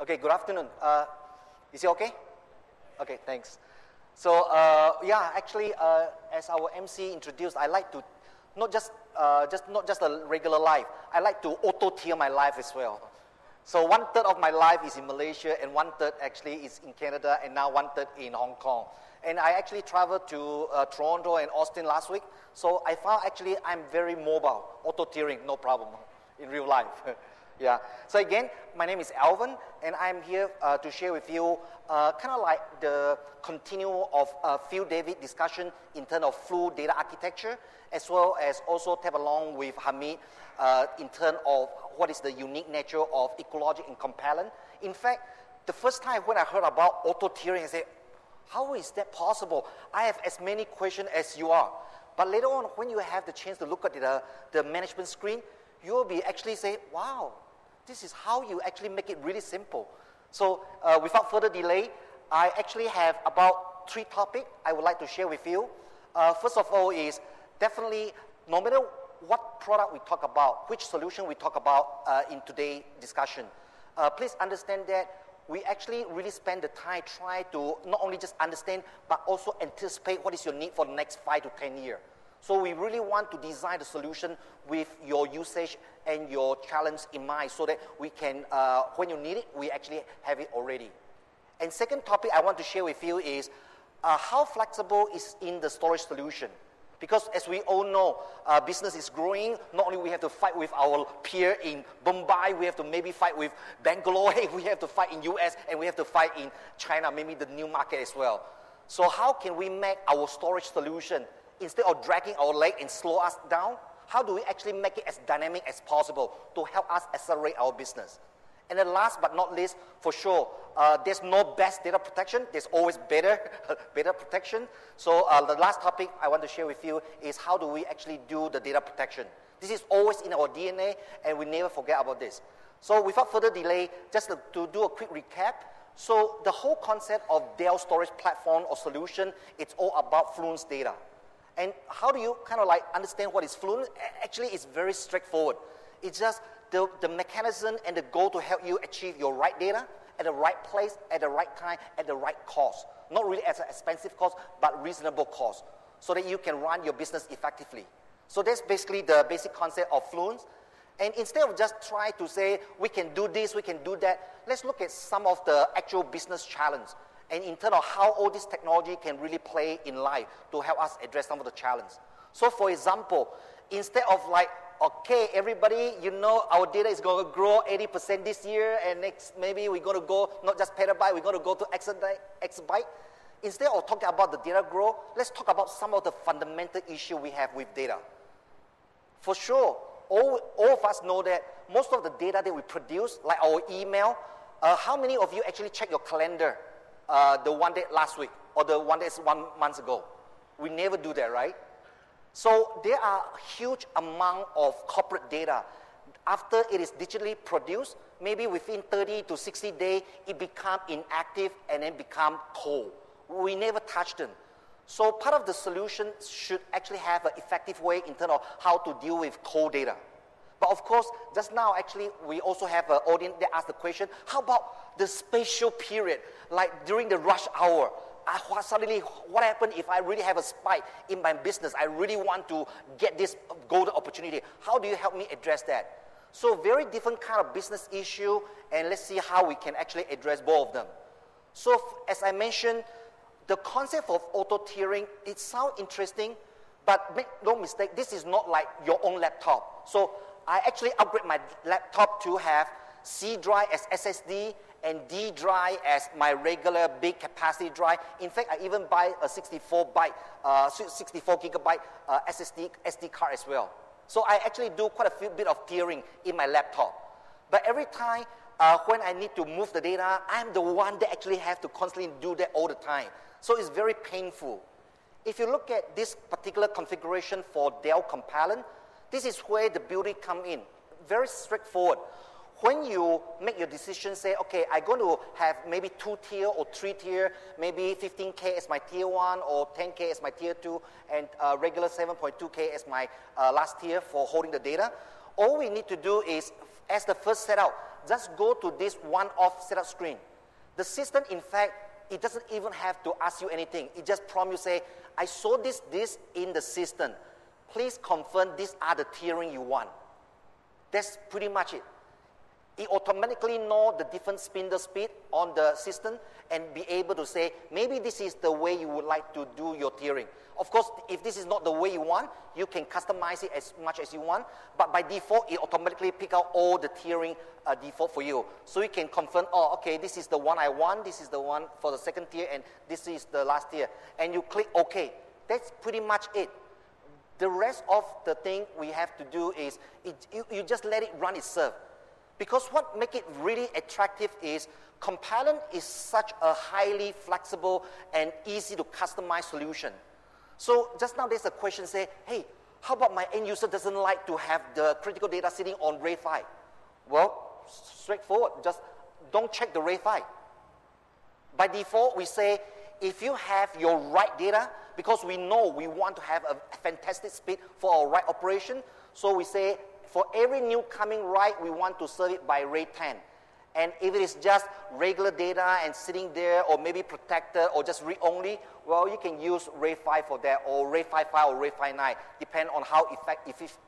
Okay, good afternoon. Is it okay? Okay, thanks. So, yeah, actually, as our MC introduced, I like to not just a regular life. I like to auto-tier my life as well. So 1/3 of my life is in Malaysia, and 1/3 actually is in Canada, and now 1/3 in Hong Kong. And I actually traveled to Toronto and Austin last week. So I found actually I'm very mobile, auto-tiering, no problem in real life. Yeah. So again, my name is Alvin, and I'm here to share with you kind of like the continuum of Phil David discussion in terms of fluid data architecture, as well as also tap along with Hamid in terms of what is the unique nature of Ecologic and Compellant. In fact, the first time when I heard about auto-tiering, I said, how is that possible? I have as many questions as you are. But later on, when you have the chance to look at the management screen, you will be actually say, wow, this is how you actually make it really simple. So without further delay, I actually have about 3 topics I would like to share with you. First of all is definitely, no matter what product we talk about, which solution we talk about in today's discussion, please understand that we actually really spend the time trying to not only just understand, but also anticipate what is your need for the next 5 to 10 years. So we really want to design the solution with your usage and your challenge in mind so that we can, when you need it, we actually have it already. And second topic I want to share with you is how flexible is in the storage solution. Because as we all know, business is growing. Not only we have to fight with our peer in Mumbai, we have to maybe fight with Bangalore, we have to fight in US, and we have to fight in China, maybe the new market as well. So how can we make our storage solution, instead of dragging our leg and slow us down, how do we actually make it as dynamic as possible to help us accelerate our business? And then last but not least, for sure, there's no best data protection. There's always better protection. So the last topic I want to share with you is how do we actually do the data protection. This is always in our DNA, and we never forget about this. So without further delay, just to do a quick recap. So the whole concept of Dell storage platform or solution, it's all about Fluence data. And how do you kind of like understand what is Fluence? Actually, it's very straightforward. It's just the mechanism and the goal to help you achieve your right data at the right place, at the right time, at the right cost. Not really as an expensive cost, but reasonable cost, so that you can run your business effectively. So that's basically the basic concept of Fluence. And instead of just trying to say, we can do this, we can do that, let's look at some of the actual business challenges, and in terms of how all this technology can really play in life to help us address some of the challenges. So for example, instead of like, okay, everybody, you know our data is going to grow 80% this year, and next maybe we're going to go not just petabyte, we're going to go to exabyte. Instead of talking about the data growth, let's talk about some of the fundamental issue we have with data. For sure, all of us know that most of the data that we produce, like our email, how many of you actually check your calendar, the one that last week, or the one that's 1 month ago? We never do that, right? So there are a huge amount of corporate data. After it is digitally produced, maybe within 30 to 60 days, it becomes inactive and then become cold. We never touch them. So part of the solution should actually have an effective way in terms of how to deal with cold data. But of course, just now actually, we also have an audience that asked the question, how about the spatial period, like during the rush hour? Suddenly, what happened if I really have a spike in my business? I really want to get this golden opportunity. How do you help me address that? So very different kind of business issue, and let's see how we can actually address both of them. So as I mentioned, the concept of auto-tiering, it sounds interesting, but make no mistake, this is not like your own laptop. So I actually upgrade my laptop to have C drive as SSD, and D drive as my regular big capacity drive. In fact, I even buy a 64 gigabyte SD card as well. So I actually do quite a bit of tiering in my laptop. But every time when I need to move the data, I'm the one that actually have to constantly do that all the time. So it's very painful. If you look at this particular configuration for Dell Compellant, this is where the beauty comes in. Very straightforward. When you make your decision, say, okay, I'm going to have maybe 2 tier or 3 tier, maybe 15K as my tier 1 or 10K as my tier 2, and regular 7.2K as my last tier for holding the data. All we need to do is, as the first setup, just go to this one-off setup screen. The system, in fact, it doesn't even have to ask you anything. It just prompt you, say, I saw this in the system. Please confirm these are the tiering you want. That's pretty much it. It automatically knows the different spindle speed on the system and be able to say, maybe this is the way you would like to do your tiering. Of course, if this is not the way you want, you can customize it as much as you want, but by default, it automatically pick out all the tiering default for you. So you can confirm, oh, okay, this is the one I want, this is the one for the second tier, and this is the last tier. And you click OK. That's pretty much it. The rest of the thing we have to do is, you just let it run itself. Because what makes it really attractive is, Compilant is such a highly flexible and easy to customize solution. So just now there's a question say, hey, how about my end user doesn't like to have the critical data sitting on RAID 5? Well, straightforward, just don't check the RAID 5. By default, we say, if you have your write data, because we know we want to have a fantastic speed for our write operation, so we say, for every new coming write, we want to serve it by RAID 10. And if it is just regular data and sitting there, or maybe protected, or just read-only, well, you can use RAID 5 for that, or RAID 5.5 or RAID 5.9, depending on how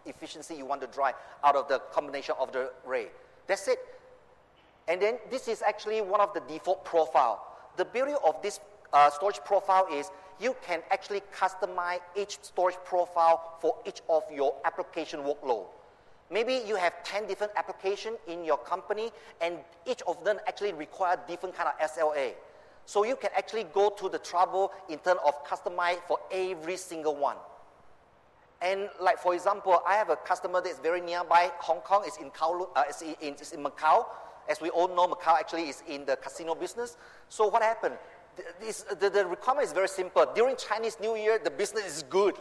efficiency you want to drive out of the combination of the RAID. That's it. And then this is actually one of the default profile. The beauty of this storage profile is you can actually customize each storage profile for each of your application workload. Maybe you have 10 different applications in your company, and each of them actually require different kind of SLA. So you can actually go to the trouble in terms of customize for every single one. And like, for example, I have a customer that's very nearby Hong Kong. It's in Macau. As we all know, Macau actually is in the casino business. So what happened? The requirement is very simple. During Chinese New Year, the business is good.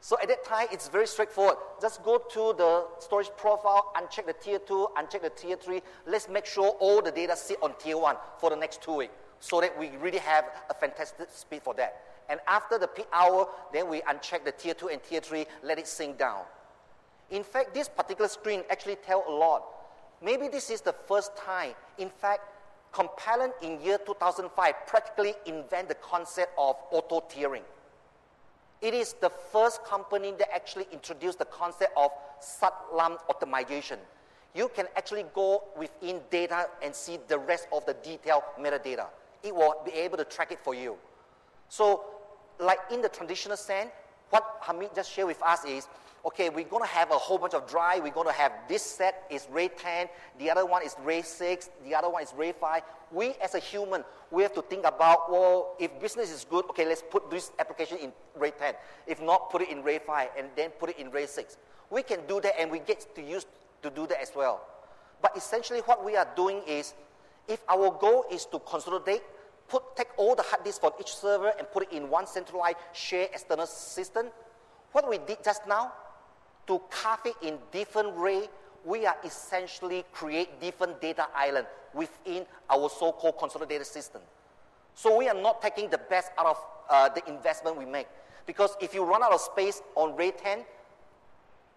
So at that time, it's very straightforward. Just go to the storage profile, uncheck the tier 2, uncheck the tier 3. Let's make sure all the data sit on tier 1 for the next 2 weeks, so that we really have a fantastic speed for that. And after the peak hour, then we uncheck the tier 2 and tier 3, let it sink down. In fact, this particular screen actually tells a lot. Maybe this is the first time. In fact, Compilant in year 2005 practically invented the concept of auto-tiering. It is the first company that actually introduced the concept of sub-lump optimization. You can actually go within data and see the rest of the detailed metadata. It will be able to track it for you. So, like in the traditional sense, what Hamid just shared with us is, okay, we're going to have a whole bunch of drive. We're going to have this set is RAID 10, the other one is RAID 6, the other one is RAID 5. We as a human, we have to think about, well, if business is good, okay, let's put this application in RAID 10. If not, put it in RAID 5 and then put it in RAID 6. We can do that, and we get to use to do that as well. But essentially what we are doing is, if our goal is to consolidate, take all the hard disks from each server and put it in one centralized shared external system, what we did just now, to carve it in different RAID, we are essentially create different data islands within our so-called consolidated system. So we are not taking the best out of the investment we make. Because if you run out of space on RAID 10,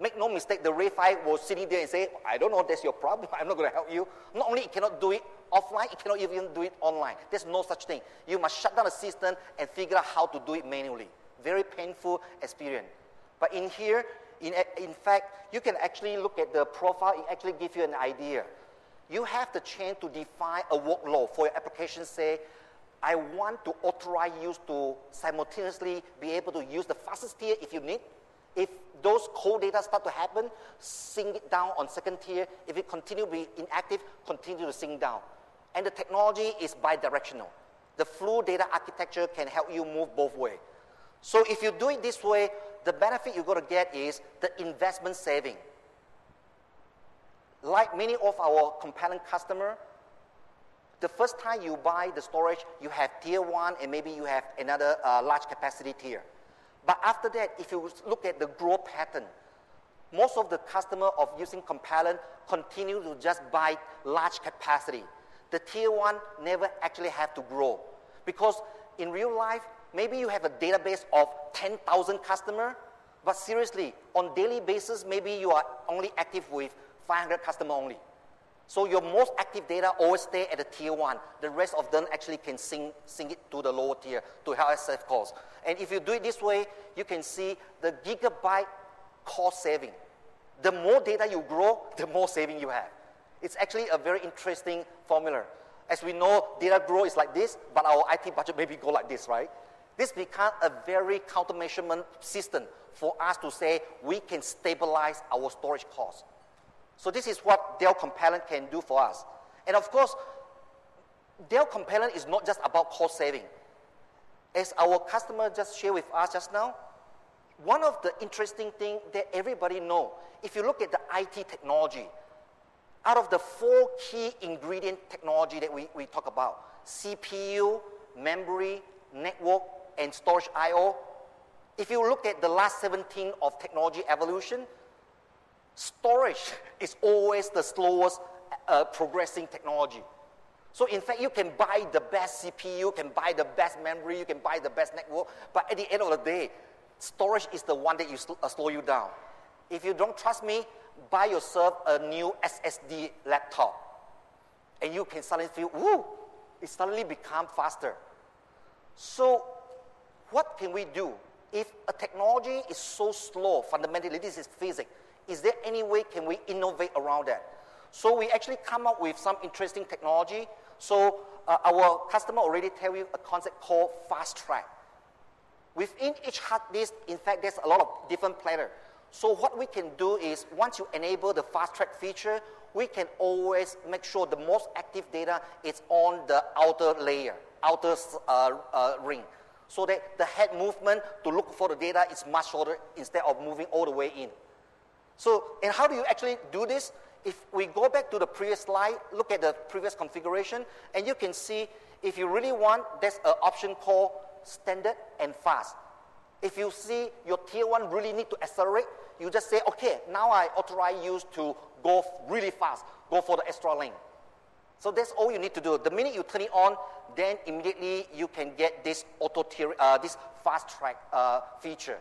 make no mistake, the RAID 5 will sitting there and say, I don't know, that's your problem, I'm not going to help you. Not only it cannot do it offline, it cannot even do it online. There's no such thing. You must shut down the system and figure out how to do it manually. Very painful experience. But in here, in fact, you can actually look at the profile. It actually gives you an idea. You have the chance to define a workload for your application. Say, I want to authorize you to simultaneously be able to use the fastest tier if you need. If those cold data start to happen, sync it down on second tier. If it continue to be inactive, continue to sync down. And the technology is bidirectional. The fluid data architecture can help you move both ways. So if you do it this way, the benefit you're going to get is the investment saving. Like many of our Compilant customers, the first time you buy the storage, you have tier 1 and maybe you have another large capacity tier. But after that, if you look at the growth pattern, most of the customers of using Compilant continue to just buy large capacity. The tier 1 never actually have to grow. Because in real life, maybe you have a database of 10,000 customers, but seriously, on daily basis, maybe you are only active with 500 customers only. So your most active data always stay at the tier 1. The rest of them actually can sync it to the lower tier to help us save costs. And if you do it this way, you can see the gigabyte cost saving. The more data you grow, the more saving you have. It's actually a very interesting formula. As we know, data growth is like this, but our IT budget maybe go like this, right? This becomes a very countermeasurement system for us to say we can stabilize our storage costs. So this is what Dell Compellent can do for us. And of course, Dell Compellent is not just about cost saving. As our customer just shared with us just now, one of the interesting things that everybody knows, if you look at the IT technology, out of the 4 key ingredient technology that we talk about, CPU, memory, network, and storage I/O, if you look at the last 17 of technology evolution, storage is always the slowest progressing technology. So in fact, you can buy the best CPU, you can buy the best memory, you can buy the best network, but at the end of the day, storage is the one that slow you down. If you don't trust me, buy yourself a new SSD laptop, and you can suddenly feel, woo, it suddenly becomes faster. So what can we do? If a technology is so slow, fundamentally, this is physics, is there any way can we innovate around that? So we actually come up with some interesting technology. So our customer already tell you a concept called fast track. Within each hard disk, in fact, there's a lot of different platters. So what we can do is, once you enable the fast track feature, we can always make sure the most active data is on the outer layer, outer ring, so that the head movement to look for the data is much shorter instead of moving all the way in. So, and how do you actually do this? If we go back to the previous slide, look at the previous configuration, and you can see if you really want, there's an option called standard and fast. If you see your tier 1 really need to accelerate, you just say, okay, now I authorize you to go really fast, go for the extra lane. So that's all you need to do. The minute you turn it on, then immediately you can get this AutoTearing, this fast track feature.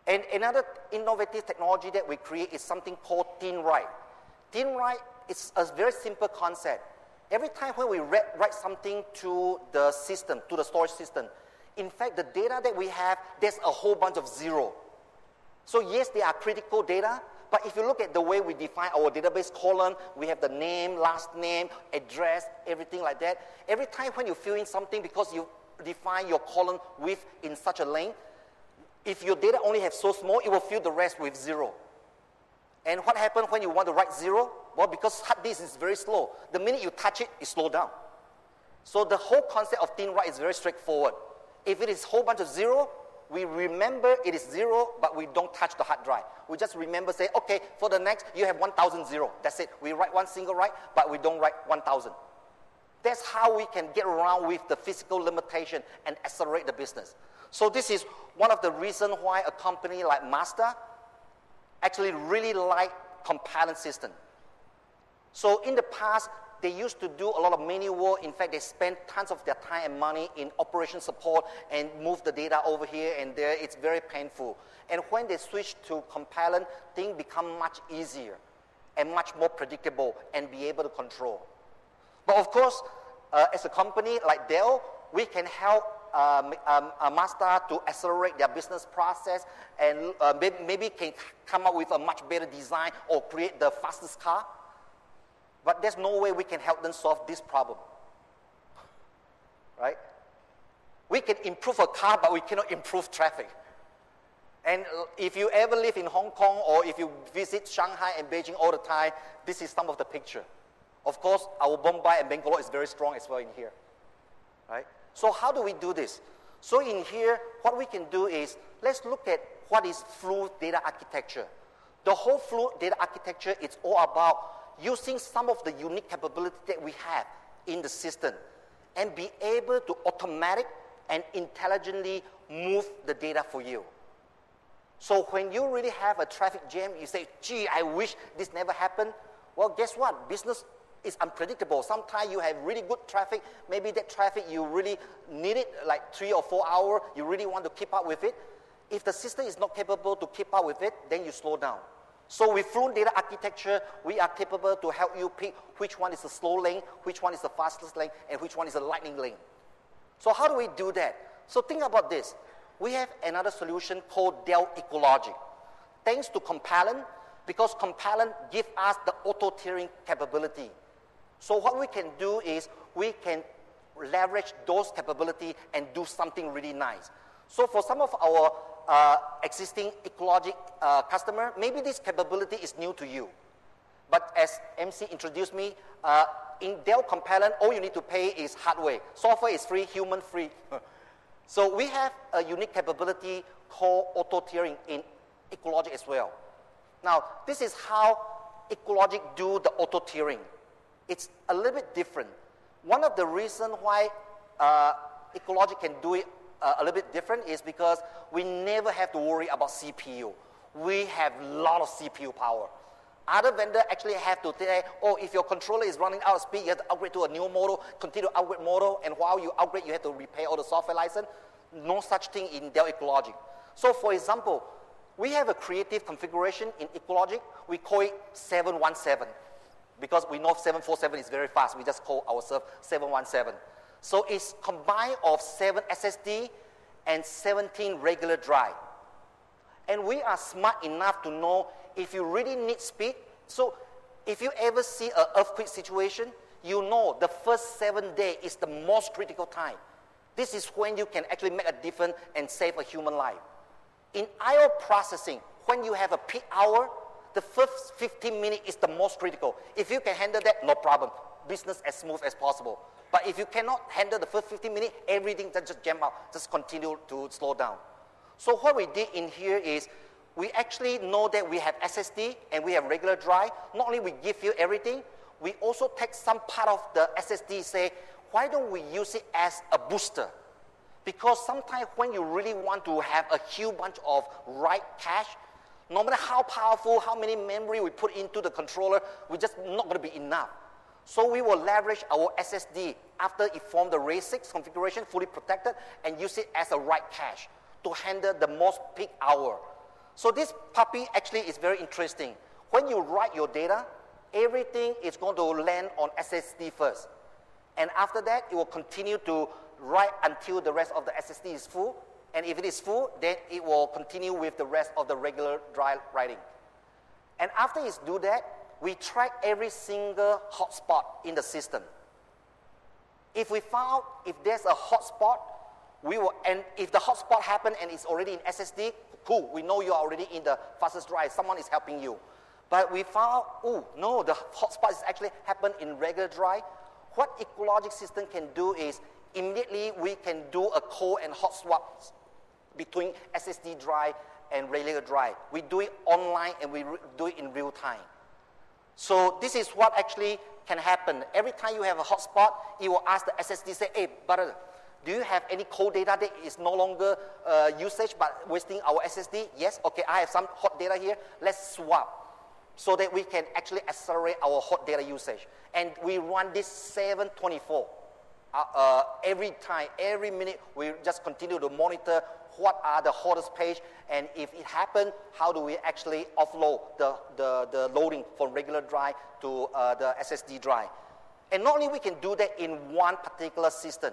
And another innovative technology that we create is something called thin write. Thin write is a very simple concept. Every time when we write something to the system, to the storage system, in fact, the data that we have, there's a whole bunch of zero. So yes, they are critical data, but if you look at the way we define our database column, we have the name, last name, address, everything like that. Every time when you fill in something, because you define your column width in such a length, if your data only have so small, it will fill the rest with zero. And what happens when you want to write zero? Well, because hard disk is very slow. The minute you touch it, it slows down. So the whole concept of thin write is very straightforward. If it is a whole bunch of zero, we remember it is zero, but we don't touch the hard drive. We just remember, say, okay, for the next, you have 1,000 zero. That's it. We write one single write, but we don't write 1,000. That's how we can get around with the physical limitation and accelerate the business. So this is one of the reasons why a company like Mazda actually really like compellent system. So in the past, they used to do a lot of manual work. In fact, they spent tons of their time and money in operation support and move the data over here and there. It's very painful. And when they switch to compellent, things become much easier and much more predictable and be able to control. But of course, as a company like Dell, we can help Mazda to accelerate their business process and maybe can come up with a much better design or create the fastest car. But there's no way we can help them solve this problem, right? We can improve a car, but we cannot improve traffic. And if you ever live in Hong Kong or if you visit Shanghai and Beijing all the time, this is some of the picture. Of course, our Bombay and Bangalore is very strong as well in here, right? So how do we do this? So in here, what we can do is, let's look at what is fluid data architecture. The whole fluid data architecture is all about using some of the unique capabilities that we have in the system and be able to automatic and intelligently move the data for you. So when you really have a traffic jam, you say, gee, I wish this never happened. Well, guess what? Business is unpredictable. Sometimes you have really good traffic. Maybe that traffic, you really need it like 3 or 4 hours. You really want to keep up with it. If the system is not capable to keep up with it, then you slow down. So with fluent data architecture, we are capable to help you pick which one is the slow lane, which one is the fastest lane, and which one is the lightning lane. So how do we do that? So think about this. We have another solution called Dell Ecologic. Thanks to Compellent, because Compellent gives us the auto-tiering capability. So what we can do is we can leverage those capabilities and do something really nice. So for some of our existing Ecologic customer, maybe this capability is new to you. But as MC introduced me, in Dell Compellent, all you need to pay is hardware. Software is free, human free. So we have a unique capability called auto-tiering in Ecologic as well. Now, this is how Ecologic do the auto-tiering. It's a little bit different. One of the reasons why Ecologic can do it a little bit different is because we never have to worry about CPU. We have a lot of CPU power. Other vendors actually have to say, oh, if your controller is running out of speed, you have to upgrade to a new model, continue to upgrade model, and while you upgrade, you have to repair all the software license. No such thing in Dell Ecologic. So for example, we have a creative configuration in Ecologic. We call it 717. Because we know 747 is very fast, we just call ourselves 717. So it's combined of 7 SSD and 17 regular drive. And we are smart enough to know if you really need speed. So if you ever see an earthquake situation, you know the first 7 days is the most critical time. This is when you can actually make a difference and save a human life. In I/O processing, when you have a peak hour, the first 15 minutes is the most critical. If you can handle that, no problem. Business as smooth as possible. But if you cannot handle the first 15 minutes, everything just jam out, just continue to slow down. So what we did in here is, we actually know that we have SSD and we have regular drive. Not only we give you everything, we also take some part of the SSD, say, why don't we use it as a booster? Because sometimes when you really want to have a huge bunch of write cache, no matter how powerful, how many memory we put into the controller, we're just not going to be enough. So we will leverage our SSD after it formed the RAID 6 configuration, fully protected, and use it as a write cache to handle the most peak hour. So this puppy actually is very interesting. When you write your data, everything is going to land on SSD first. And after that, it will continue to write until the rest of the SSD is full. And if it is full, then it will continue with the rest of the regular drive writing. And after it's do that, we track every single hotspot in the system. If we found if there's a hotspot, and if the hotspot happened and it's already in SSD, cool, we know you're already in the fastest drive, someone is helping you. But we found, oh, no, the hotspot is actually happened in regular drive. What Ecologic system can do is, immediately we can do a cold and hot swap between SSD drive and regular drive. We do it online and we do it in real time. So this is what actually can happen. Every time you have a hotspot, it will ask the SSD, say, hey, brother, do you have any cold data that is no longer usage but wasting our SSD? Yes, okay, I have some hot data here. Let's swap so that we can actually accelerate our hot data usage. And we run this 7/24. Every time, every minute, we just continue to monitor what are the hottest page, and if it happens, how do we actually offload the loading from regular drive to the SSD drive. And not only we can do that in one particular system.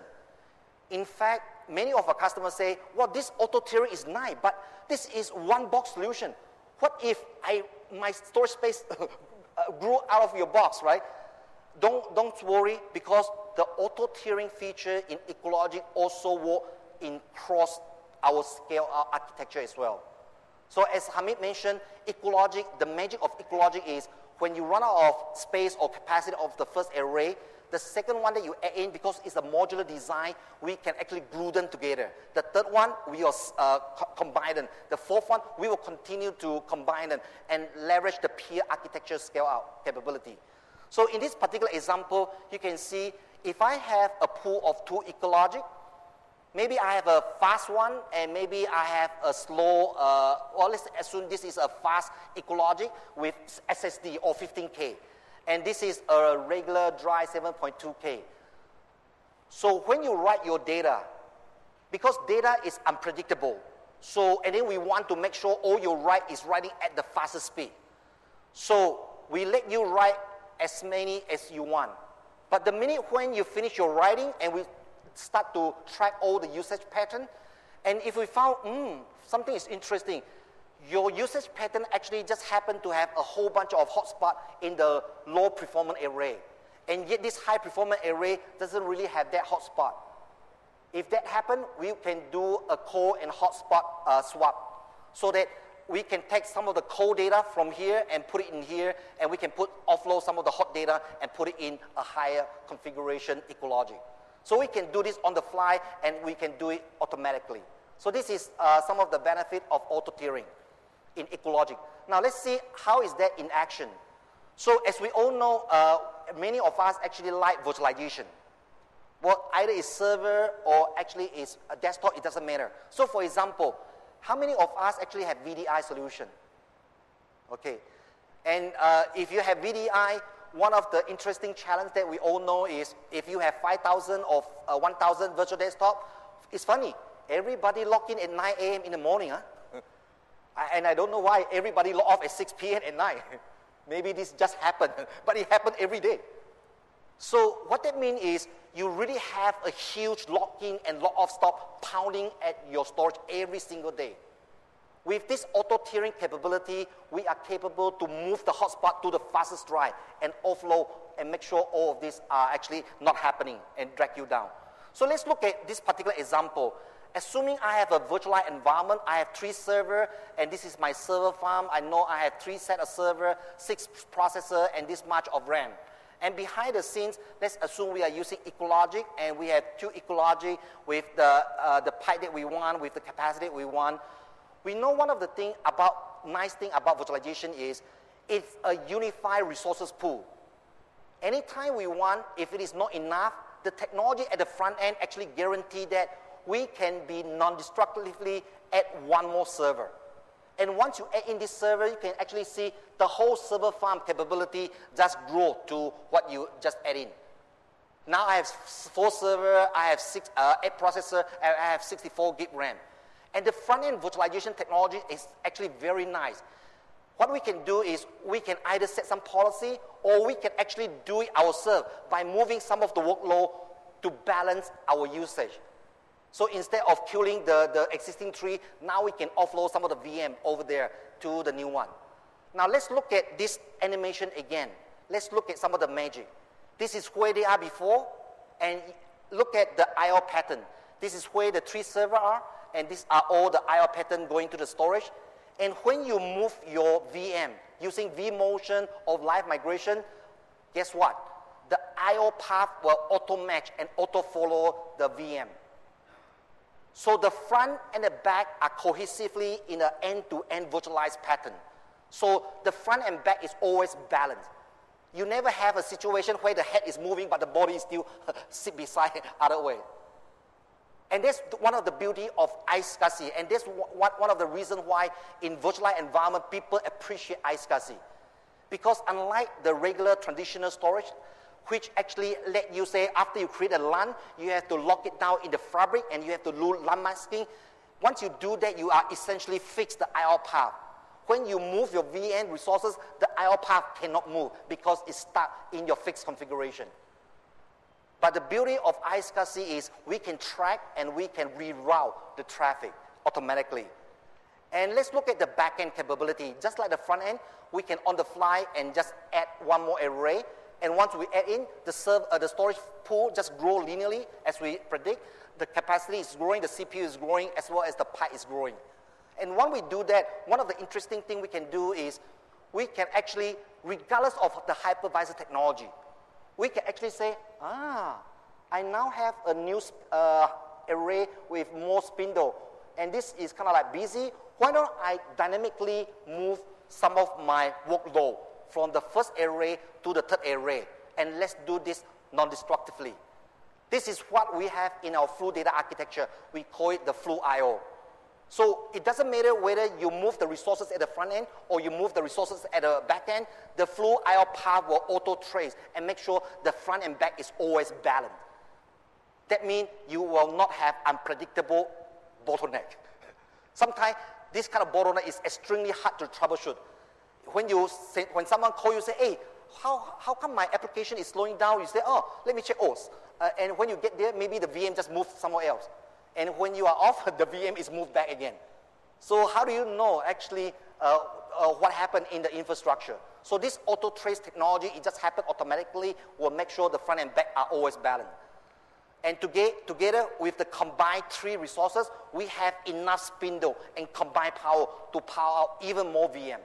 In fact, many of our customers say, well, this auto-tiering is nice, but this is one box solution. What if my storage space grew out of your box, right? Don't worry, because the auto-tiering feature in Ecologic also work in cross our scale architecture as well. So as Hamid mentioned, Ecologic, the magic of Ecologic is when you run out of space or capacity of the first array, the second one that you add in, because it's a modular design, we can actually glue them together. The third one, we will combine them. The fourth one, we will continue to combine them and leverage the peer architecture scale out capability. So in this particular example, you can see if I have a pool of 2 Ecologic, maybe I have a fast one and maybe I have a slow, or let's assume this is a fast Ecologic with SSD or 15K. And this is a regular drive 7.2K. So when you write your data, because data is unpredictable, so, and then we want to make sure all your write is writing at the fastest speed. So we let you write as many as you want. But the minute when you finish your writing and we start to track all the usage pattern, and if we found something is interesting, your usage pattern actually just happened to have a whole bunch of hotspots in the low performance array. And yet this high performance array doesn't really have that hotspot. If that happens, we can do a core and hotspot swap so that we can take some of the cold data from here and put it in here, and we can offload some of the hot data and put it in a higher configuration Ecologic. So we can do this on the fly, and we can do it automatically. So this is some of the benefit of auto-tiering in Ecologic. Now let's see how is that in action. So as we all know, many of us actually like virtualization. Well, either it's server or actually it's a desktop, it doesn't matter. So for example, how many of us actually have VDI solution? Okay, and if you have VDI, one of the interesting challenges that we all know is if you have 5,000 or 1,000 virtual desktop, it's funny, everybody log in at 9 a.m. in the morning, huh? And I don't know why everybody log off at 6 p.m. at night. Maybe this just happened, but it happened every day. So what that means is you really have a huge log-in and log-off stop pounding at your storage every single day. With this auto-tiering capability, we are capable to move the hotspot to the fastest drive and offload and make sure all of these are actually not happening and drag you down. So let's look at this particular example. Assuming I have a virtualized environment, I have 3 servers, and this is my server farm. I know I have 3 set of server, 6 processor, and this much of RAM. And behind the scenes, let's assume we are using Ecologic, and we have 2 Ecologic with the pipe that we want, with the capacity we want. We know one of the nice thing about virtualization is it's a unified resources pool. Anytime we want, if it is not enough, the technology at the front end actually guarantee that we can be non-destructively add one more server. And once you add in this server, you can actually see the whole server farm capability just grow to what you just add in. Now I have 4 servers, I have 8 processors, and I have 64 gig RAM. And the front-end virtualization technology is actually very nice. What we can do is we can either set some policy, or we can actually do it ourselves by moving some of the workload to balance our usage. So instead of killing the existing tree, now we can offload some of the VM over there to the new one. Now let's look at this animation again. Let's look at some of the magic. This is where they are before, and look at the IO pattern. This is where the 3 servers are, and these are all the IO pattern going to the storage. And when you move your VM using vMotion or live migration, guess what? The IO path will auto-match and auto-follow the VM. So the front and the back are cohesively in an end-to-end virtualized pattern. So the front and back is always balanced. You never have a situation where the head is moving but the body is still sit beside the other way. And that's one of the beauty of iSCSI, and that's one of the reasons why in virtualized environment people appreciate iSCSI. Because unlike the regular traditional storage, which actually let you say after you create a LAN, you have to lock it down in the fabric and you have to do LAN masking. Once you do that, you are essentially fix the IO path. When you move your VM resources, the IO path cannot move because it's stuck in your fixed configuration. But the beauty of iSCSI is we can track and we can reroute the traffic automatically. And let's look at the back-end capability. Just like the front end, we can on the fly and just add one more array. And once we add in, the storage pool just grow linearly as we predict. The capacity is growing, the CPU is growing, as well as the pipe is growing. And when we do that, one of the interesting things we can do is we can actually, regardless of the hypervisor technology, we can actually say, I now have a new array with more spindle, and this is kind of like busy. Why don't I dynamically move some of my workload from the first array to the third array, and let's do this non-destructively. This is what we have in our fluid data architecture. We call it the fluid I/O. So it doesn't matter whether you move the resources at the front end or you move the resources at the back end, the fluid I/O path will auto-trace and make sure the front and back is always balanced. That means you will not have unpredictable bottleneck. Sometimes this kind of bottleneck is extremely hard to troubleshoot. when someone calls you, say, hey, how come my application is slowing down? You say, oh, let me check. And when you get there, maybe the VM just moved somewhere else. And when you are off, the VM is moved back again. So how do you know actually what happened in the infrastructure? So this Autotrace technology, it just happened automatically, will make sure the front and back are always balanced. And together with the combined 3 resources, we have enough spindle and combined power to power out even more VM.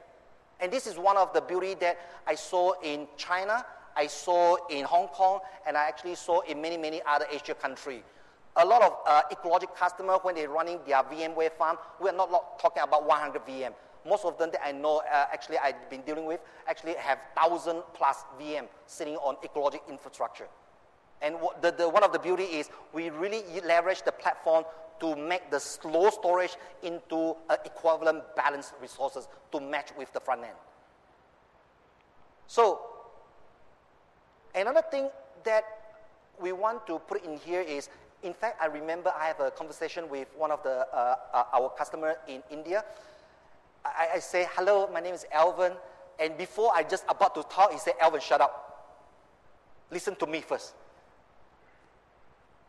And this is one of the beauty that I saw in China, I saw in Hong Kong, and I actually saw in many, many other Asia countries. A lot of Ecologic customers, when they're running their VMware farm, we are not talking about 100 VM. Most of them that I know, actually I've been dealing with, actually have 1,000+ VM sitting on Ecologic infrastructure. And one of the beauty is we really leverage the platform to make the slow storage into equivalent balanced resources to match with the front end. So another thing that we want to put in here is, in fact, I remember I have a conversation with one of our customers in India. I say, hello, my name is Alvin. And before I just about to talk, he said, Alvin, shut up. Listen to me first.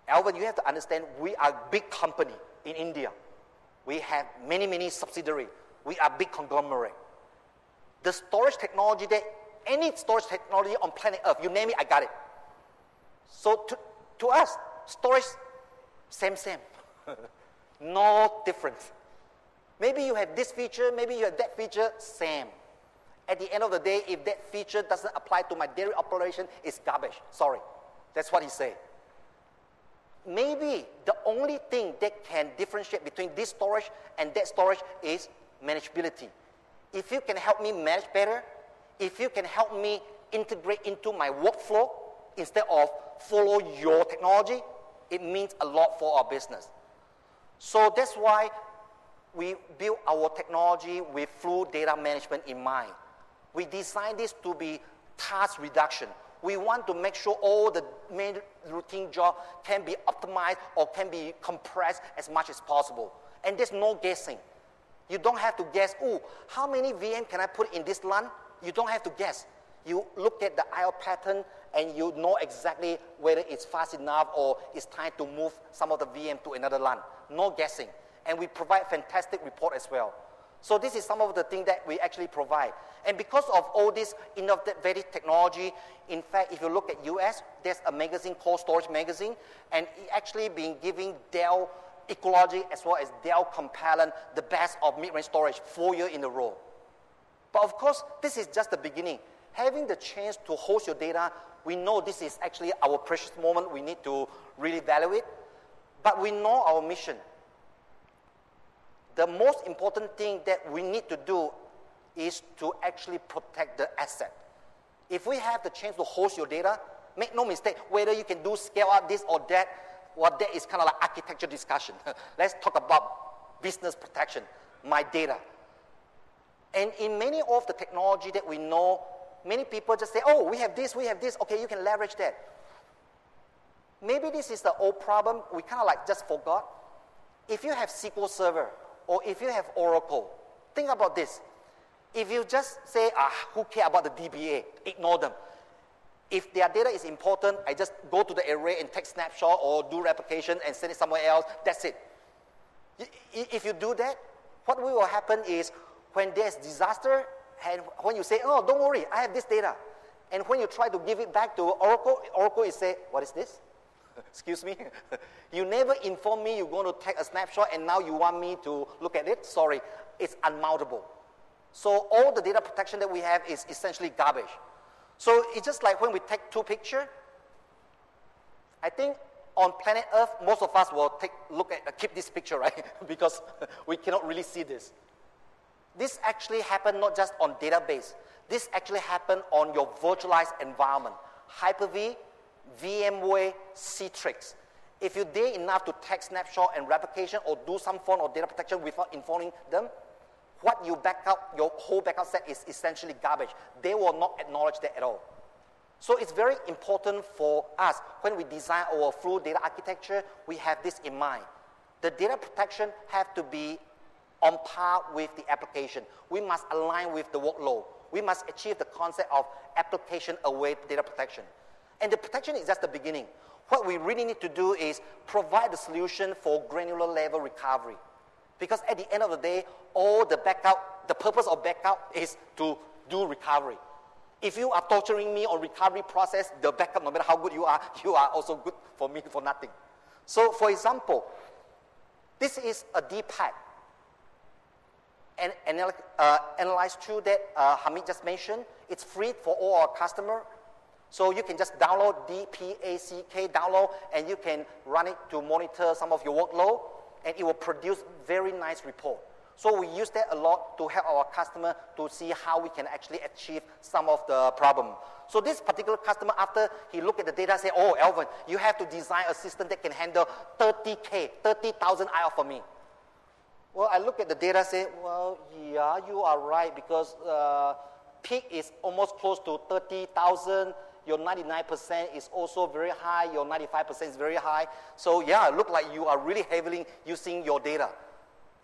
Alvin, you have to understand, we are a big company in India. We have many, many subsidiaries. We are a big conglomerate. The storage technology, any storage technology on planet Earth, you name it, I got it. So to us, storage, same. No difference. Maybe you have this feature, maybe you have that feature, same. At the end of the day, if that feature doesn't apply to my daily operation, it's garbage. Sorry. That's what he said. Maybe the only thing that can differentiate between this storage and that storage is manageability. If you can help me manage better, if you can help me integrate into my workflow instead of follow your technology, it means a lot for our business. So that's why we build our technology with full data management in mind. We designed this to be task reduction. We want to make sure all the main routine job can be optimized or can be compressed as much as possible. And there's no guessing. You don't have to guess, how many VM can I put in this LAN? You don't have to guess. You look at the I/O pattern and you know exactly whether it's fast enough or it's time to move some of the VM to another LAN. No guessing. And we provide fantastic report as well. So this is some of the things that we actually provide. And because of all this innovative technology, in fact, if you look at US, there's a magazine called Storage Magazine, and it actually been giving Dell Ecologic as well as Dell Compellant the best of mid-range storage 4 years in a row. But of course, this is just the beginning. Having the chance to host your data, we know this is actually our precious moment. We need to really value it. But we know our mission. The most important thing that we need to do is to actually protect the asset. If we have the chance to host your data, make no mistake, whether you can do scale up this or that, well, that is kind of like architecture discussion. Let's talk about business protection, my data. And in many of the technology that we know, many people just say, we have this, okay, you can leverage that. Maybe this is the old problem, we kind of like just forgot. If you have SQL Server, or if you have Oracle, think about this. If you just say, who cares about the DBA? Ignore them. If their data is important, I just go to the array and take snapshot or do replication and send it somewhere else. That's it. If you do that, what will happen is when there's disaster, and when you say, don't worry, I have this data. And when you try to give it back to Oracle is say, what is this? Excuse me? You never informed me you're going to take a snapshot and now you want me to look at it? Sorry, it's unmountable. So all the data protection that we have is essentially garbage. So it's just like when we take 2 pictures. I think on planet Earth, most of us will keep this picture, right? Because we cannot really see this. This actually happened not just on database. This actually happened on your virtualized environment. Hyper-V, VMware, Citrix. If you dare enough to take snapshot and replication or do some form of data protection without informing them, what you back up, your whole backup set is essentially garbage. They will not acknowledge that at all. So it's very important for us, when we design our full data architecture, we have this in mind. The data protection have to be on par with the application. We must align with the workload. we must achieve the concept of application-aware data protection. And the protection is just the beginning. What we really need to do is provide the solution for granular level recovery. Because at the end of the day, all the backup, the purpose of backup is to do recovery. If you are torturing me on recovery process, the backup, no matter how good you are also good for me for nothing. So for example, this is a DPAC, and analyze tool that Hamid just mentioned. It's free for all our customers. So you can just download DPACK, download, and you can run it to monitor some of your workload, and it will produce very nice report. So we use that a lot to help our customer to see how we can actually achieve some of the problem. So this particular customer, after he looked at the data, said, oh, Alvin, you have to design a system that can handle 30,000 IOPS for me. Well, I look at the data, say, well, yeah, you are right, because peak is almost close to 30,000. Your 99% is also very high. Your 95% is very high. So yeah, it looks like you are really heavily using your data,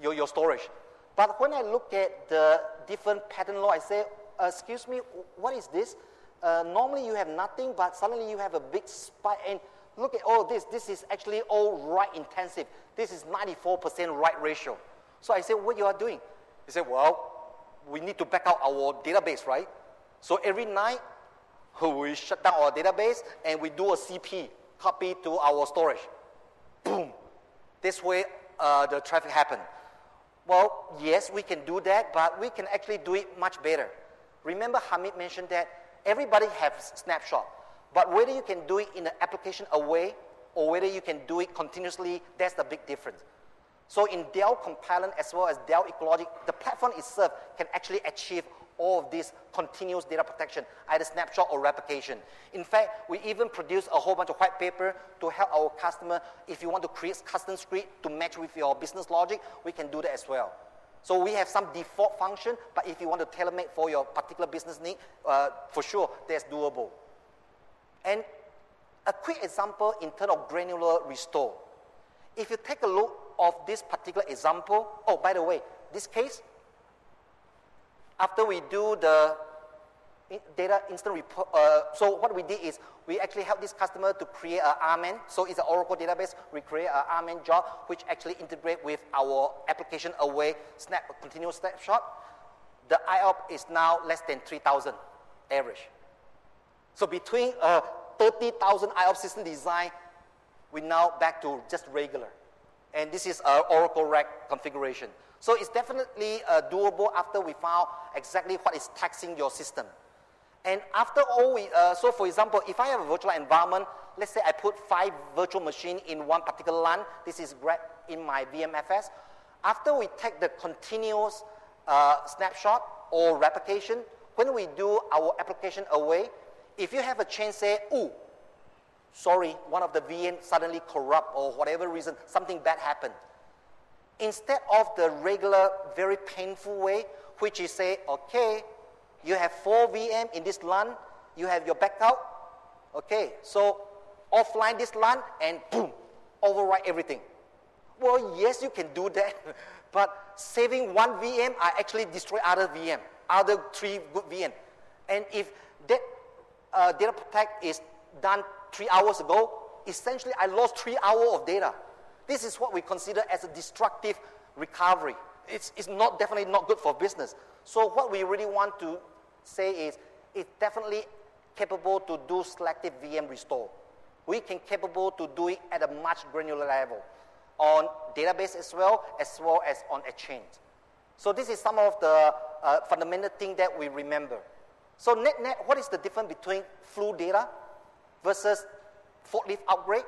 your storage. But when I look at the different pattern law, I say, excuse me, what is this? Normally you have nothing, but suddenly you have a big spike. And look at all this. This is actually all write intensive. This is 94% write ratio. So I said, what you are doing? He said, well, we need to back out our database, right? So every night, we shut down our database and we do a CP, copy to our storage. Boom. This way the traffic happens. Well, yes, we can do that, but we can actually do it much better. Remember Hamid mentioned that everybody has Snapshot, but whether you can do it in an application away or whether you can do it continuously, that's the big difference. So in Dell Compilant as well as Dell Ecologic, the platform itself can actually achieve all of this continuous data protection, either snapshot or replication. In fact, we even produce a whole bunch of white paper to help our customer. If you want to create custom script to match with your business logic, we can do that as well. So we have some default function, but if you want to tailor-make for your particular business need, for sure, that's doable. And a quick example in terms of granular restore. If you take a look of this particular example, oh, by the way, this case, after we do the data instant report, so what we did is we actually helped this customer to create an RMAN. So it's an Oracle database. We create an RMAN job which actually integrate with our application away continuous snapshot. The IOP is now less than 3,000 average. So between 30,000 IOP system design, we're now back to just regular. And this is our Oracle rack configuration. So it's definitely doable after we found exactly what is taxing your system. And after all, so for example, if I have a virtual environment, let's say I put 5 virtual machines in one particular LAN. This is grabbed in my VMFS. After we take the continuous snapshot or replication, when we do our application away, if you have a change say, ooh, sorry, one of the VM suddenly corrupt or whatever reason, something bad happened. Instead of the regular, very painful way, which is say, okay, you have 4 VM in this LAN, you have your backup, okay, so offline this LAN and boom, overwrite everything. Well, yes, you can do that, but saving one VM, I actually destroy other VM, other 3 good VM. And if that data protect is done 3 hours ago, essentially I lost 3 hours of data. This is what we consider as a destructive recovery. It's definitely not good for business. So what we really want to say is it's definitely capable to do selective VM restore. We can capable to do it at a much granular level on database as well as on Exchange. So this is some of the fundamental things that we remember. So net, what is the difference between flu data versus forklift upgrade?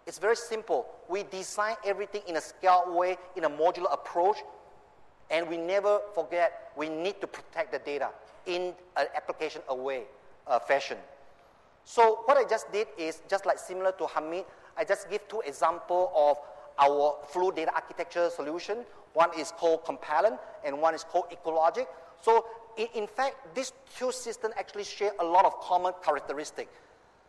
It's very simple. We design everything in a scaled way, in a modular approach, and we never forget we need to protect the data in an application away fashion. So what I just did is just like similar to Hamid, I just give 2 examples of our flu data architecture solution. One is called Compilant and one is called Ecologic. So in fact, these 2 systems actually share a lot of common characteristics.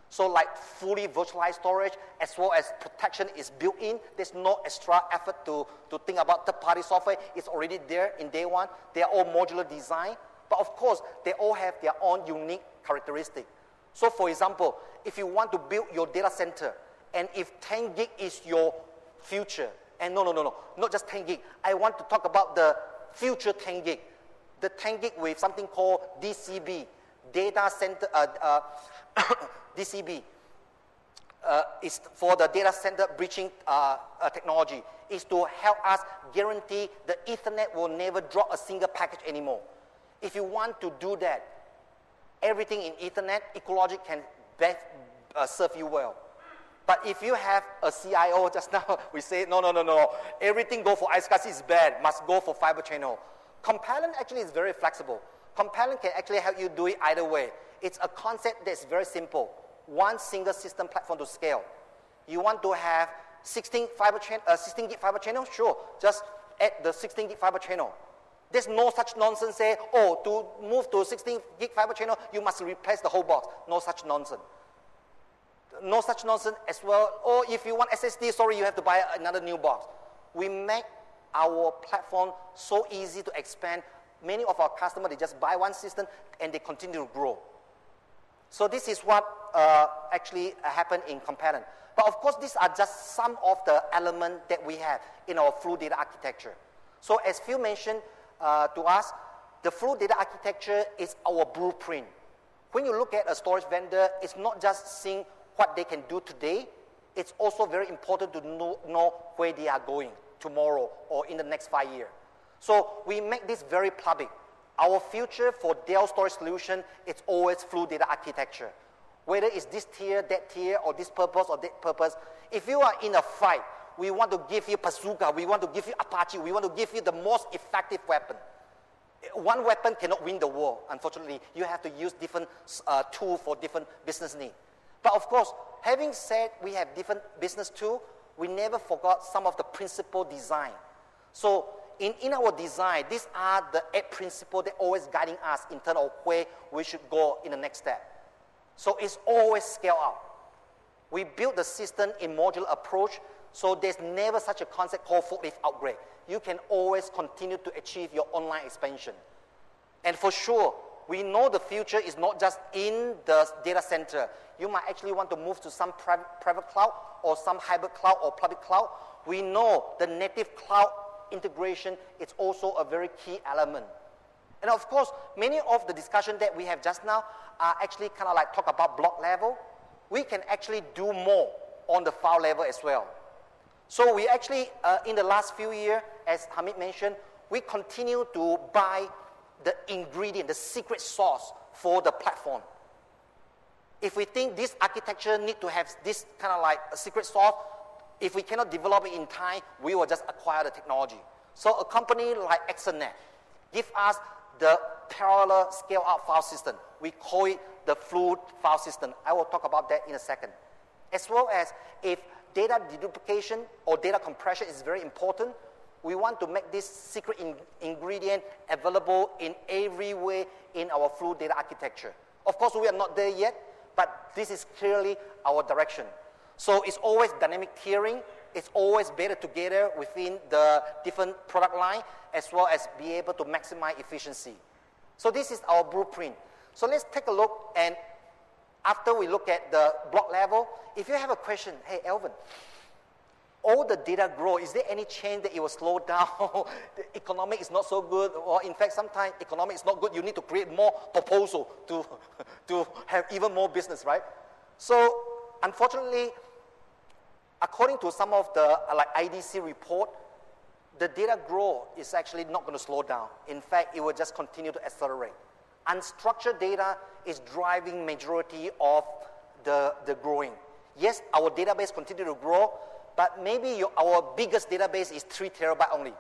So like fully virtualized storage as well as protection is built in. There's no extra effort to think about third-party software. It's already there in day one. They are all modular design. But of course, they all have their own unique characteristic. So for example, if you want to build your data center, and if 10 gig is your future, and no, not just 10 gig. I want to talk about the future 10 gig. The 10 gig with something called DCB, data center, DCB, is for the data center bridging technology, is to help us guarantee the Ethernet will never drop a single package anymore. If you want to do that, everything in Ethernet, Ecologic can best serve you well. But if you have a CIO, just now we say, no, everything go for iSCSI is bad, must go for fiber channel. Compelling actually is very flexible. Compelling can actually help you do it either way. It's a concept that's very simple. One single system platform to scale. You want to have 16 gig fiber channel? Sure, just add the 16 gig fiber channel. There's no such nonsense say, oh, to move to 16 gig fiber channel, you must replace the whole box. No such nonsense. No such nonsense as well. Or if you want SSD, sorry, you have to buy another new box. We make our platform so easy to expand. Many of our customers, they just buy one system and they continue to grow. So this is what actually happened in Compelling. But of course, these are just some of the elements that we have in our fluid data architecture. So as Phil mentioned to us, the fluid data architecture is our blueprint. When you look at a storage vendor, it's not just seeing what they can do today. It's also very important to know where they are going tomorrow or in the next 5 years. So we make this very public. Our future for Dell storage solution is always fluid data architecture. Whether it's this tier, that tier, or this purpose or that purpose. If you are in a fight, we want to give you bazooka, we want to give you Apache, we want to give you the most effective weapon. One weapon cannot win the war, unfortunately. You have to use different tools for different business needs. But of course, having said we have different business tools, we never forgot some of the principle design. So in our design, these are the 8 principles that always guiding us in terms of where we should go in the next step. So it's always scale up. We build the system in modular approach, so there's never such a concept called forklift upgrade. You can always continue to achieve your online expansion. And for sure, we know the future is not just in the data center. You might actually want to move to some private cloud or some hybrid cloud or public cloud. We know the native cloud integration is also a very key element. And of course, many of the discussion that we have just now are actually kind of like talk about block level. We can actually do more on the file level as well. So we actually, in the last few years, as Hamid mentioned, we continue to buy the ingredient, the secret sauce for the platform. If we think this architecture need to have this kind of like a secret sauce, if we cannot develop it in time, we will just acquire the technology. So a company like Exanet give us the parallel scale-out file system. We call it the fluid file system. I will talk about that in a second. As well as if data deduplication or data compression is very important, we want to make this secret ingredient available in every way in our fluid data architecture. Of course, we are not there yet, but this is clearly our direction. So it's always dynamic tiering. It's always better together within the different product line, as well as be able to maximize efficiency. So this is our blueprint. So let's take a look, and after we look at the block level, if you have a question, hey, Alvin, all the data grow, is there any change that it will slow down? The economic is not so good, or in fact, sometimes economic is not good. You need to create more proposal to have even more business, right? So unfortunately, according to some of the like IDC report, the data growth is actually not going to slow down. In fact, it will just continue to accelerate. Unstructured data is driving majority of the growing. Yes, our database continue to grow, but maybe our biggest database is 3 terabytes only.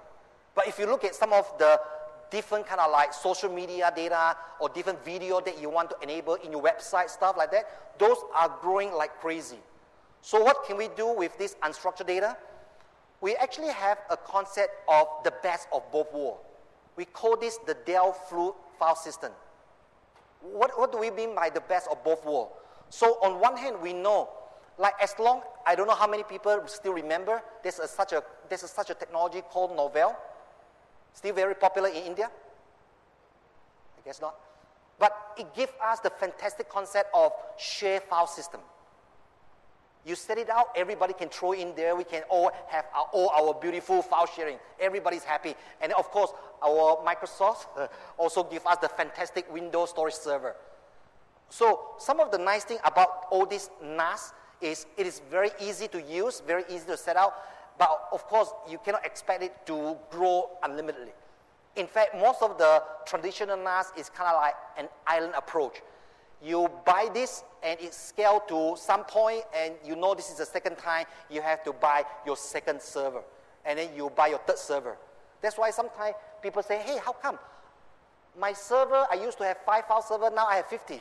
But if you look at some of the different kind of like social media data or different video that you want to enable in your website, stuff like that, those are growing like crazy. So what can we do with this unstructured data? We actually have a concept of the best of both worlds. We call this the Dell Fluid File System. What do we mean by the best of both worlds? So on one hand, we know, like as long, I don't know how many people still remember, there's such a technology called Novell, still very popular in India. Yes, not? But it gives us the fantastic concept of shared file system. You set it out, everybody can throw in there, we can all have all our beautiful file sharing. Everybody's happy. And of course, our Microsoft also gives us the fantastic Windows storage server. So some of the nice thing about all this NAS is it is very easy to use, very easy to set out, but of course, you cannot expect it to grow unlimitedly. In fact, most of the traditional NAS is kind of like an island approach. You buy this and it's scaled to some point and you know this is the second time you have to buy your second server. And then you buy your third server. That's why sometimes people say, hey, how come? My server, I used to have 5 file server, now I have 50.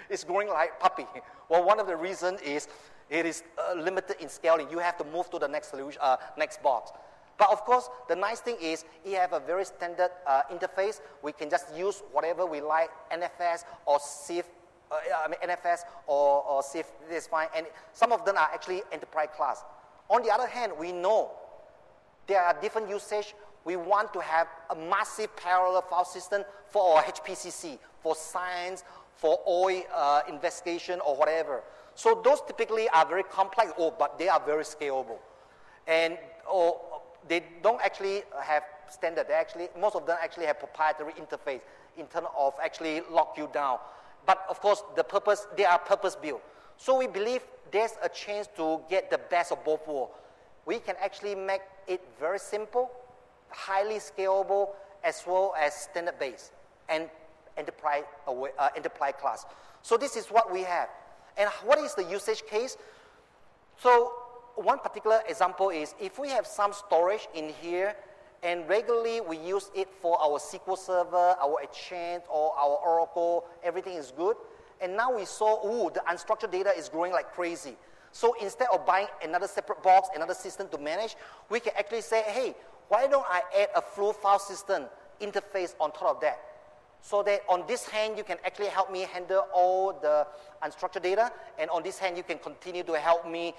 It's growing like puppy. Well, one of the reasons is it is limited in scaling. You have to move to the next solution, next box. But of course, the nice thing is you have a very standard interface. We can just use whatever we like, NFS or CIF, NFS or CIF, this is fine. And some of them are actually enterprise class. On the other hand, we know there are different usage. We want to have a massive parallel file system for our HPCC, for science, for oil investigation or whatever. So those typically are very complex, but they are very scalable. And they don't actually have standard. Most of them actually have proprietary interface in terms of actually lock you down. But of course, they are purpose built. So we believe there's a chance to get the best of both worlds. We can actually make it very simple, highly scalable, as well as standard based and enterprise class. So this is what we have. And what is the usage case? So one particular example is if we have some storage in here and regularly we use it for our SQL Server, our Exchange, or our Oracle, everything is good. And now we saw, the unstructured data is growing like crazy. So instead of buying another separate box, another system to manage, we can actually say, hey, why don't I add a full file system interface on top of that? So that on this hand, you can actually help me handle all the unstructured data, and on this hand, you can continue to help me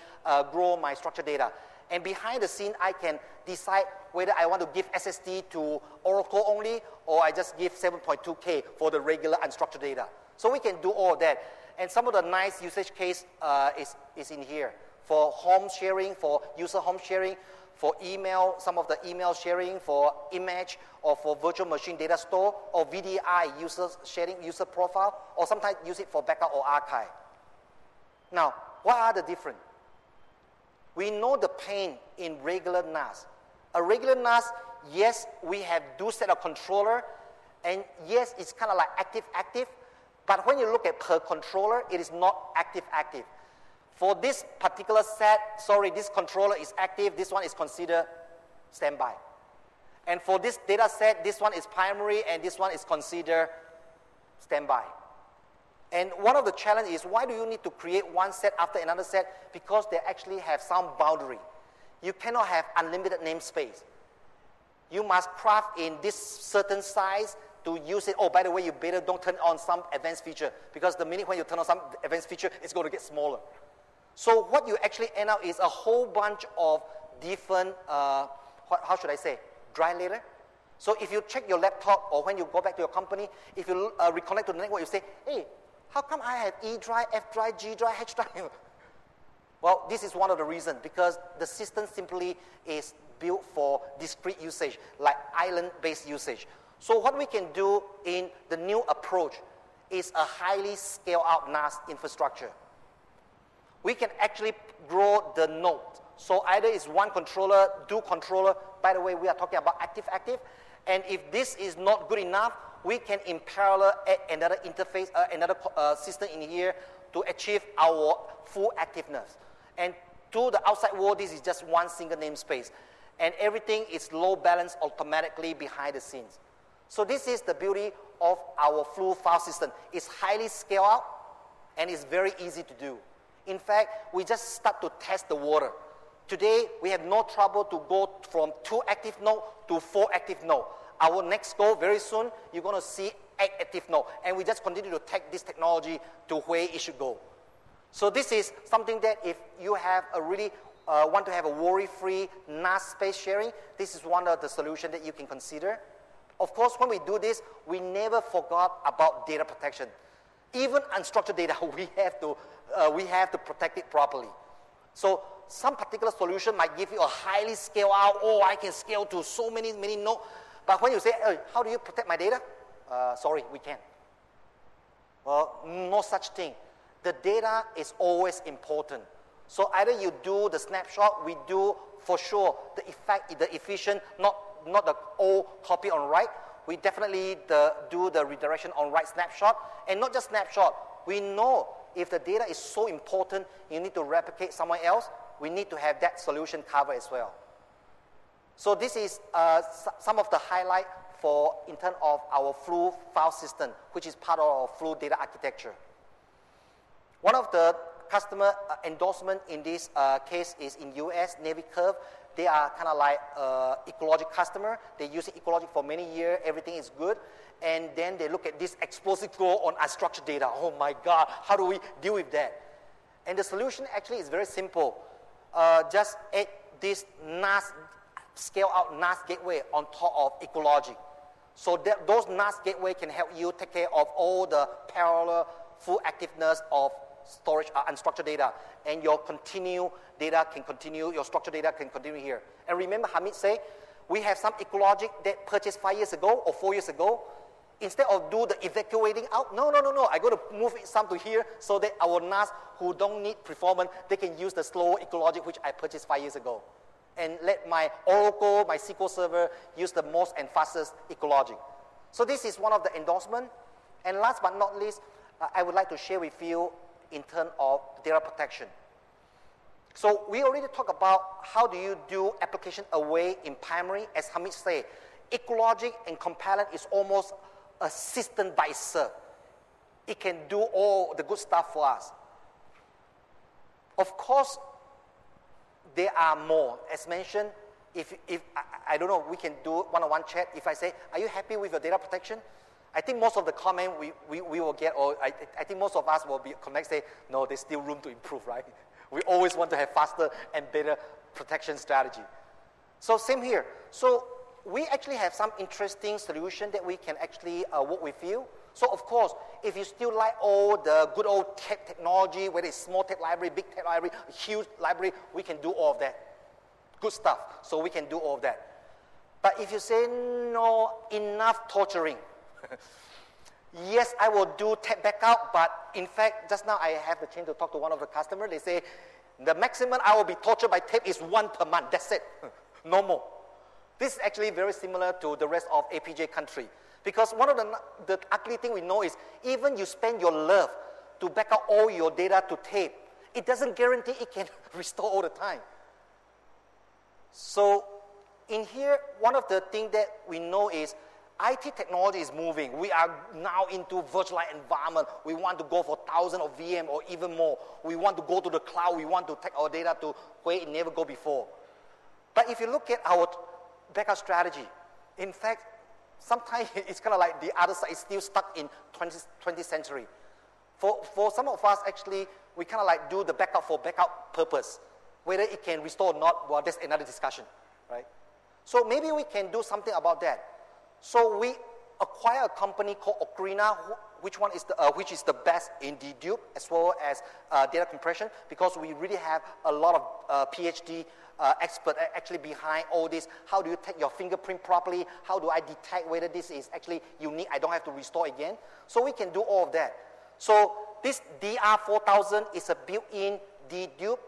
grow my structured data. And behind the scene, I can decide whether I want to give SSD to Oracle only, or I just give 7.2K for the regular unstructured data. So we can do all that. And some of the nice usage case is in here. For home sharing, for user home sharing, for email, some of the email sharing, for image, or for virtual machine data store, or VDI, user sharing, user profile, or sometimes use it for backup or archive. Now, what are the difference? We know the pain in regular NAS. A regular NAS, yes, we have do set of controller, and yes, it's kind of like active-active, but when you look at per controller, it is not active-active. For this particular set, sorry, this controller is active, this one is considered standby. And for this data set, this one is primary, and this one is considered standby. And one of the challenges is, why do you need to create one set after another set? Because they actually have some boundary. You cannot have unlimited namespace. You must craft in this certain size to use it. Oh, by the way, you better don't turn on some advanced feature, because the minute when you turn on some advanced feature, it's going to get smaller. So what you actually end up is a whole bunch of different, how should I say, dry layer. So if you check your laptop or when you go back to your company, if you reconnect to the network, you say, hey, how come I have E drive, F drive, G drive, H drive? Well, this is one of the reasons, because the system simply is built for discrete usage, like island-based usage. So what we can do in the new approach is a highly scaled-out NAS infrastructure. We can actually grow the node. So either it's one controller, two controller. By the way, we are talking about active-active. And if this is not good enough, we can in parallel add another interface, another system in here to achieve our full activeness. And to the outside world, this is just one single namespace. And everything is load balanced automatically behind the scenes. So this is the beauty of our full file system. It's highly scaled out, and it's very easy to do. In fact, we just start to test the water. Today, we have no trouble to go from 2 active nodes to 4 active nodes. Our next goal, very soon, you're going to see 8 active nodes. And we just continue to take this technology to where it should go. So this is something that if you have a really want to have a worry-free NAS space sharing, this is one of the solutions that you can consider. of course, when we do this, we never forgot about data protection. Even unstructured data, we have to protect it properly. So some particular solution might give you a highly scale out, oh, I can scale to so many nodes. But when you say, hey, how do you protect my data? Sorry, we can't. Well, no such thing. The data is always important. So either you do the snapshot, we do for sure the efficient, not the old copy on write. We definitely do the redirection on write snapshot. And not just snapshot. We know if the data is so important, you need to replicate somewhere else, we need to have that solution covered as well. So this is some of the highlight for in terms of our Flu file system, which is part of our Flu data architecture. One of the customer endorsement in this case is in US, Navy Curve. They are kind of like Ecologic customer. They use Ecologic for many years. Everything is good. And then they look at this explosive growth on unstructured data. Oh my God, how do we deal with that? And the solution actually is very simple. Just add this NAS, scale out NAS gateway on top of Ecologic. So that those NAS gateway can help you take care of all the parallel full activeness of storage unstructured data, and your continued data can continue, your structured data can continue here. And remember Hamid say, we have some Ecologic that purchased 5 years ago or 4 years ago. Instead of do the evacuating out, no, I got to move some to here so that our NAS who don't need performance, they can use the slow Ecologic which I purchased 5 years ago. And let my Oracle, my SQL Server use the most and fastest Ecologic. So this is one of the endorsement. And last but not least, I would like to share with you in terms of data protection. So we already talked about how do you do application away in primary. As Hamid said, Ecologic and Compellent is almost a system by itself. It can do all the good stuff for us. Of course, there are more. As mentioned, if I don't know, we can do one-on-one chat. If I say, are you happy with your data protection? I think most of the comment we will get, or I think most of us will be connect, say, no, there's still room to improve, right? We always want to have faster and better protection strategy. So same here. So we actually have some interesting solution that we can actually work with you. So of course, if you still like all the good old tech technology, whether it's small tech library, big tech library, huge library, we can do all of that. Good stuff. So we can do all of that. But if you say, no, enough torturing. Yes, I will do tape backup, but in fact, just now I have the chance to talk to one of the customers. They say, the maximum I will be tortured by tape is 1 per month. That's it. No more. This is actually very similar to the rest of APJ country. Because one of the ugly thing we know is, even you spend your love to back up all your data to tape, it doesn't guarantee it can restore all the time. So in here, one of the things that we know is, IT technology is moving. We are now into virtualized environment. We want to go for thousands of VM or even more. We want to go to the cloud. We want to take our data to where it never go before. But if you look at our backup strategy, in fact, sometimes it's kind of like the other side is still stuck in 20th century. For some of us, actually, we kind of like do the backup for backup purpose. Whether it can restore or not, well, that's another discussion, right? So maybe we can do something about that. So we acquire a company called Ocarina, which is the best in dedupe as well as data compression, because we really have a lot of PhD expert actually behind all this. How do you take your fingerprint properly? How do I detect whether this is actually unique? I don't have to restore again. So we can do all of that. So this DR4000 is a built-in dedupe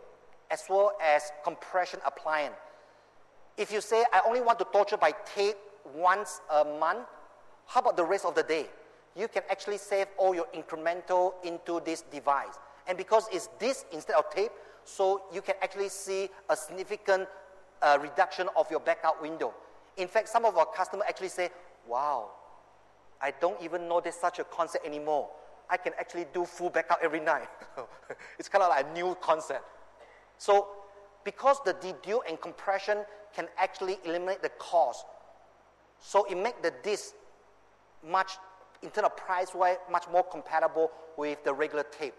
as well as compression appliance. If you say, I only want to torture by tape once a month, how about the rest of the day? You can actually save all your incremental into this device. And because it's this instead of tape, so you can actually see a significant reduction of your backup window. In fact, some of our customers actually say, wow, I don't even know there's such a concept anymore. I can actually do full backup every night. It's kind of like a new concept. So because the dedupe and compression can actually eliminate the cost, so it makes the disk much, in terms of price-wise, much more compatible with the regular tape.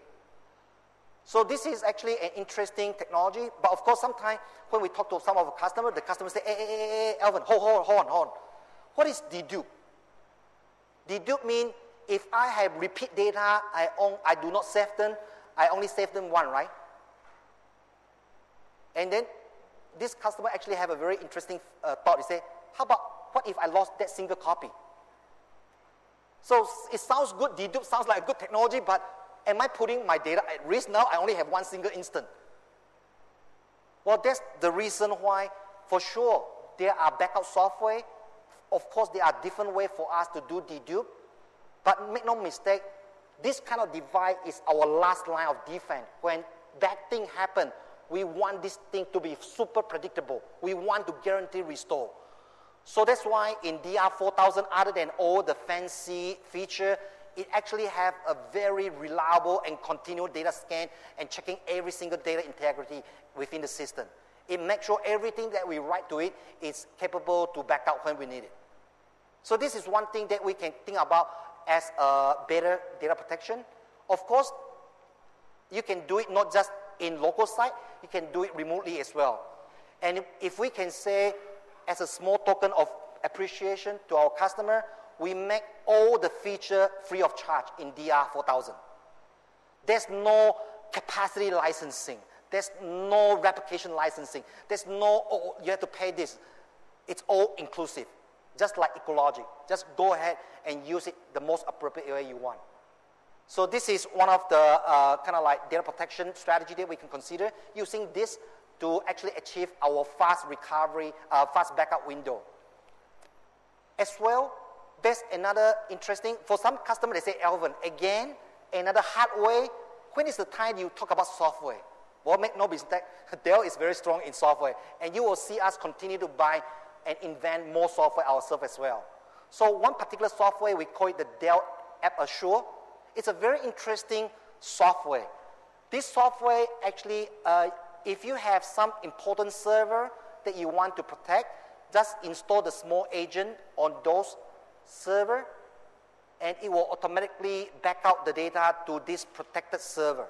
So this is actually an interesting technology. But of course, sometimes when we talk to some of our customers, the customers say, hey, Alvin, hold on. What is dedupe? Dedupe means if I have repeat data, I do not save them, I only save them one, right? And then this customer actually have a very interesting thought. He say, how about what if I lost that single copy? So it sounds good, dedupe sounds like a good technology, but am I putting my data at risk now? I only have one single instance. Well, that's the reason why, for sure, there are backup software. Of course, there are different ways for us to do dedupe, but make no mistake, this kind of device is our last line of defense. When bad thing happen, we want this thing to be super predictable. We want to guarantee restore. So that's why in DR4000, other than all the fancy feature, it actually have a very reliable and continual data scan and checking every single data integrity within the system. It makes sure everything that we write to it is capable to back up when we need it. So this is one thing that we can think about as a better data protection. Of course, you can do it not just in local site, you can do it remotely as well. And if we can say, as a small token of appreciation to our customer, we make all the feature free of charge in DR4000. There's no capacity licensing. There's no replication licensing. There's no, oh, you have to pay this. It's all inclusive, just like Ecologic. Just go ahead and use it the most appropriate way you want. So this is one of the kind of like data protection strategy that we can consider, using this to actually achieve our fast recovery, fast backup window. As well, there's another interesting, for some customers they say, Alvin, again, another hard way, when is the time you talk about software? Well, make no mistake, Dell is very strong in software, and you will see us continue to buy and invent more software ourselves as well. So one particular software, we call it the Dell App Assure. It's a very interesting software. This software actually, if you have some important server that you want to protect, just install the small agent on those server, and it will automatically back out the data to this protected server.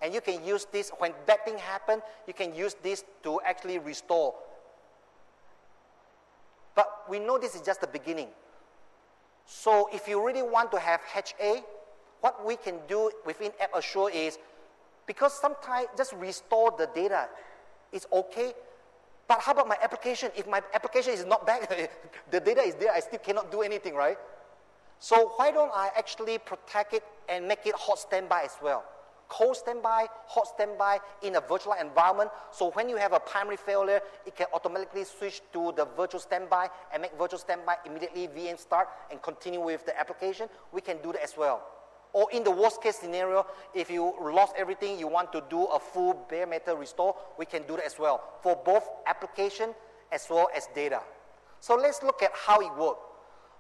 And you can use this, when bad thing happen, you can use this to actually restore. But we know this is just the beginning. So if you really want to have HA, what we can do within App Assure is, because sometimes just restore the data is okay, but how about my application? If my application is not back, the data is there, I still cannot do anything, right? So why don't I actually protect it and make it hot standby as well? Cold standby, hot standby in a virtual environment. So when you have a primary failure, it can automatically switch to the virtual standby and make virtual standby immediately VM start and continue with the application. We can do that as well. Or in the worst case scenario, if you lost everything, you want to do a full bare metal restore, we can do that as well for both application as well as data. So let's look at how it works.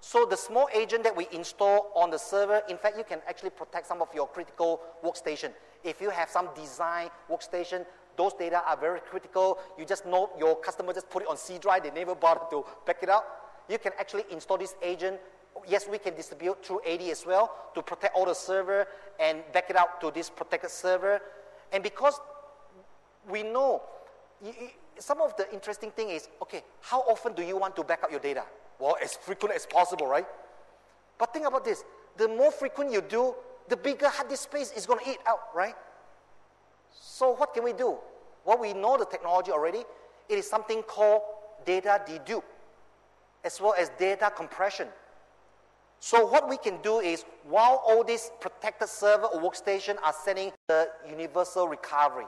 So the small agent that we install on the server, in fact, you can actually protect some of your critical workstation. If you have some design workstation, those data are very critical. You just know your customer just put it on C drive, they never bother to back it up. You can actually install this agent. Yes, we can distribute through AD as well to protect all the server and back it out to this protected server. And because we know, some of the interesting thing is, okay, how often do you want to back up your data? Well, as frequent as possible, right? But think about this. The more frequent you do, the bigger hard disk space is going to eat out, right? So what can we do? Well, we know the technology already. It is something called data dedupe, as well as data compression. So what we can do is, while all these protected server or workstation are sending the universal recovery,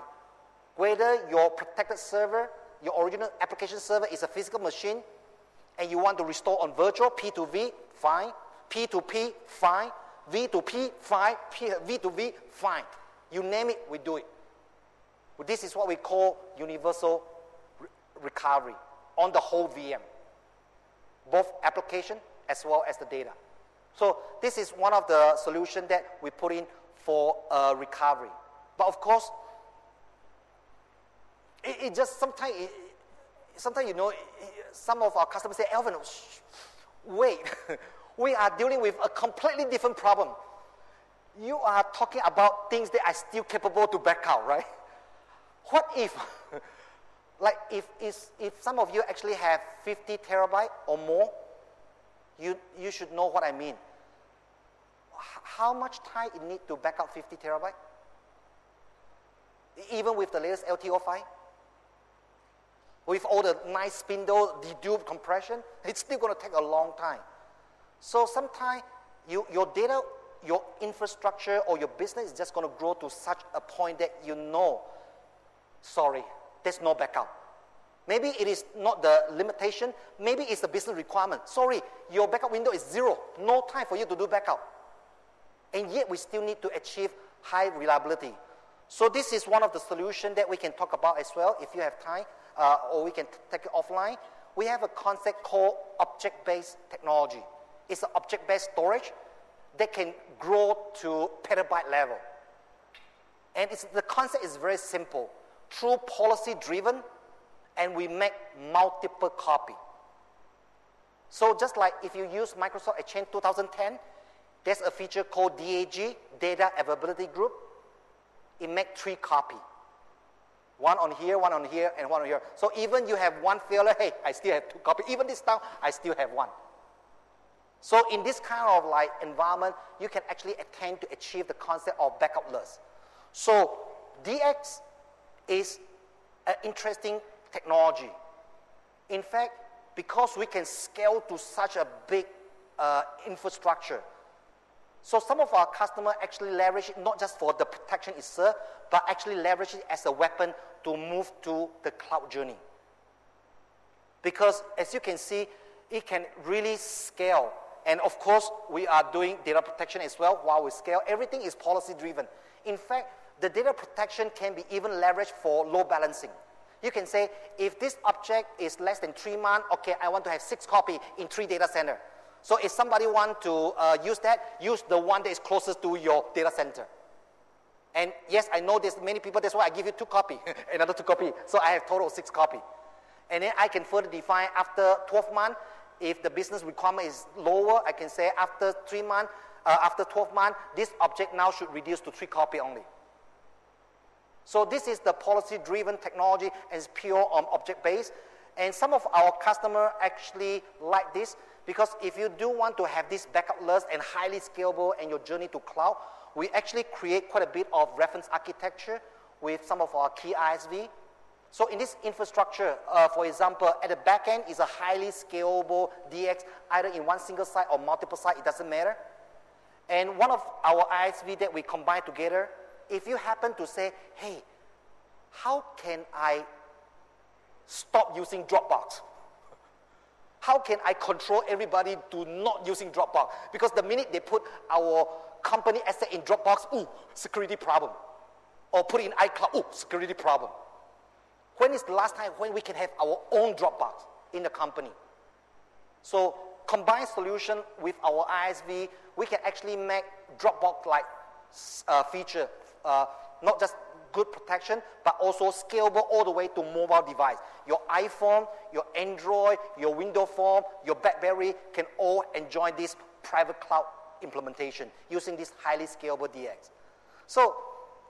whether your protected server, your original application server is a physical machine, and you want to restore on virtual, P2V, fine. P2P, fine. V2P, fine. V2V, fine. You name it, we do it. This is what we call universal recovery on the whole VM, both application as well as the data. So this is one of the solutions that we put in for recovery. But of course, it just sometimes, you know, some of our customers say, Alvin, wait, we are dealing with a completely different problem. You are talking about things that are still capable to back out, right? What if, like if some of you actually have 50 terabyte or more, you should know what I mean. How much time it need to back up 50 terabyte? Even with the latest LTO file? With all the nice spindle, dedupe compression, it's still going to take a long time. So sometimes your data, your infrastructure or your business is just going to grow to such a point that you know, sorry, there's no backup. Maybe it is not the limitation, maybe it's the business requirement. Sorry, your backup window is 0, no time for you to do backup. And yet we still need to achieve high reliability. So this is one of the solutions that we can talk about as well if you have time, or we can take it offline. We have a concept called object-based technology. It's an object-based storage that can grow to petabyte level. And the concept is very simple. Through policy-driven, and we make multiple copy. So just like if you use Microsoft Exchange 2010, there's a feature called DAG, Data Availability Group. It makes 3 copies. One on here, and one on here. So even you have one failure, hey, I still have 2 copies. Even this time, I still have 1. So in this kind of like environment, you can actually attempt to achieve the concept of backup-less. So DX is an interesting technology. In fact, because we can scale to such a big infrastructure, so some of our customers actually leverage it not just for the protection itself, but actually leverage it as a weapon to move to the cloud journey. Because as you can see, it can really scale. And of course, we are doing data protection as well while we scale. Everything is policy driven. In fact, the data protection can be even leveraged for load balancing. You can say, if this object is less than 3 months, okay, I want to have 6 copies in 3 data centers. So if somebody wants to use that, use the one that is closest to your data center. And yes, I know there's many people, that's why I give you 2 copies, another 2 copies. So I have total 6 copies. And then I can further define after 12 months, if the business requirement is lower, I can say after 3 months, after 12 months, this object now should reduce to 3 copies only. So this is the policy-driven technology and it's pure on object-based. And some of our customers actually like this because if you do want to have this backup-less and highly scalable and your journey to cloud, we actually create quite a bit of reference architecture with some of our key ISV. So in this infrastructure, for example, at the back end is a highly scalable DX, either in one single site or multiple sites, it doesn't matter. And one of our ISV that we combine together, if you happen to say, hey, how can I stop using Dropbox? How can I control everybody to not using Dropbox? Because the minute they put our company asset in Dropbox, ooh, security problem. Or put it in iCloud, ooh, security problem. When is the last time when we can have our own Dropbox in the company? So combined solution with our ISV, we can actually make Dropbox-like feature, not just good protection, but also scalable all the way to mobile device. Your iPhone, your Android, your Windows Phone, your BlackBerry can all enjoy this private cloud implementation using this highly scalable DX. So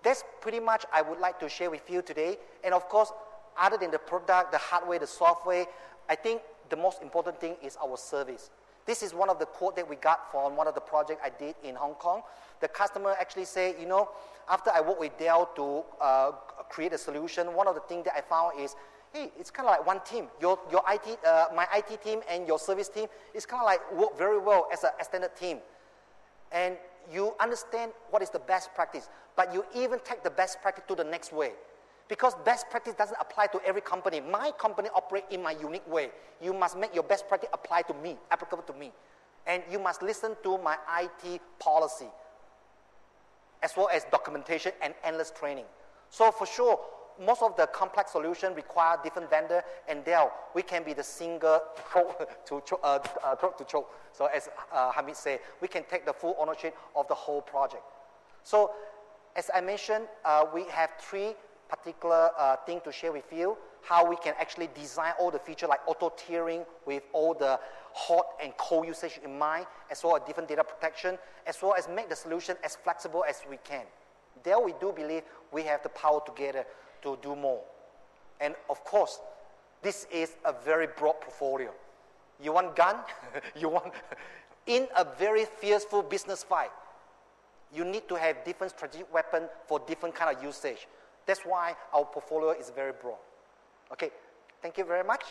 that's pretty much I would like to share with you today. And of course, other than the product, the hardware, the software, I think the most important thing is our service. This is one of the quotes that we got from one of the projects I did in Hong Kong. The customer actually said, you know, after I worked with Dell to create a solution, one of the things that I found is, hey, it's kind of like one team. My IT team and your service team is kind of like work very well as an extended team. And you understand what is the best practice, but you even take the best practice to the next way. Because best practice doesn't apply to every company. My company operates in my unique way. You must make your best practice apply to me, applicable to me. And you must listen to my IT policy, as well as documentation and endless training. So for sure, most of the complex solutions require different vendor, and Dell, we can be the single throat to choke. So as Hamid said, we can take the full ownership of the whole project. So as I mentioned, we have 3 particular thing to share with you, how we can actually design all the features like auto-tiering with all the hot and cold usage in mind, as well as different data protection, as well as make the solution as flexible as we can. There we do believe we have the power together to do more. And of course, this is a very broad portfolio. You want gun? You want... In a very fearful business fight, you need to have different strategic weapon for different kind of usage. That's why our portfolio is very broad. Okay, thank you very much.